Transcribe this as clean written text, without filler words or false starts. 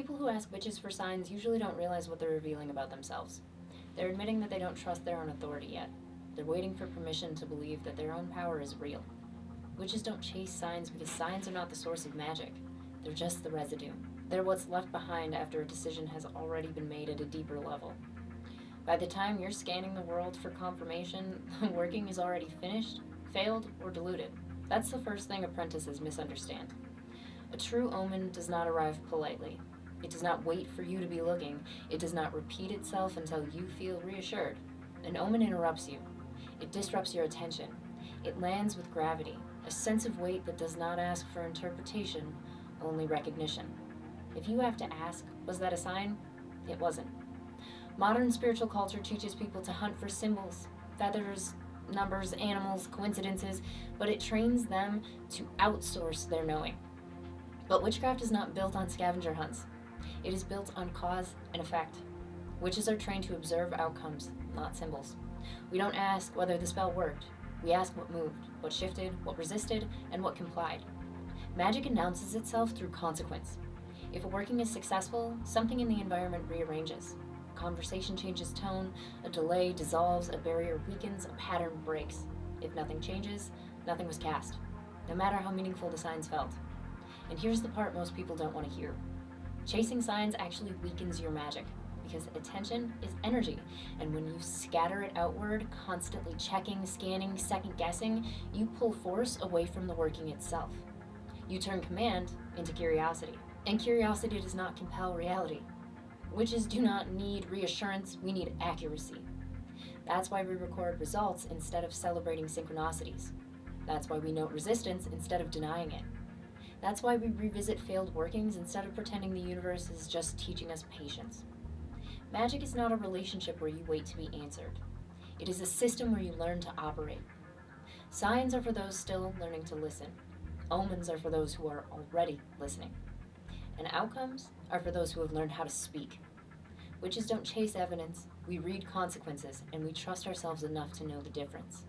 People who ask witches for signs usually don't realize what they're revealing about themselves. They're admitting that they don't trust their own authority yet. They're waiting for permission to believe that their own power is real. Witches don't chase signs because signs are not the source of magic. They're just the residue. They're what's left behind after a decision has already been made at a deeper level. By the time you're scanning the world for confirmation, the working is already finished, failed, or diluted. That's the first thing apprentices misunderstand. A true omen does not arrive politely. It does not wait for you to be looking. It does not repeat itself until you feel reassured. An omen interrupts you. It disrupts your attention. It lands with gravity, a sense of weight that does not ask for interpretation, only recognition. If you have to ask, was that a sign? It wasn't. Modern spiritual culture teaches people to hunt for symbols, feathers, numbers, animals, coincidences, but it trains them to outsource their knowing. But witchcraft is not built on scavenger hunts. It is built on cause and effect. Witches are trained to observe outcomes, not symbols. We don't ask whether the spell worked. We ask what moved, what shifted, what resisted, and what complied. Magic announces itself through consequence. If a working is successful, something in the environment rearranges. A conversation changes tone, a delay dissolves, a barrier weakens, a pattern breaks. If nothing changes, nothing was cast, no matter how meaningful the signs felt. And here's the part most people don't want to hear. Chasing signs actually weakens your magic, because attention is energy, and when you scatter it outward, constantly checking, scanning, second-guessing, you pull force away from the working itself. You turn command into curiosity, and curiosity does not compel reality. Witches do not need reassurance, we need accuracy. That's why we record results instead of celebrating synchronicities. That's why we note resistance instead of denying it. That's why we revisit failed workings instead of pretending the universe is just teaching us patience. Magic is not a relationship where you wait to be answered. It is a system where you learn to operate. Signs are for those still learning to listen. Omens are for those who are already listening. And outcomes are for those who have learned how to speak. Witches don't chase evidence, we read consequences, and we trust ourselves enough to know the difference.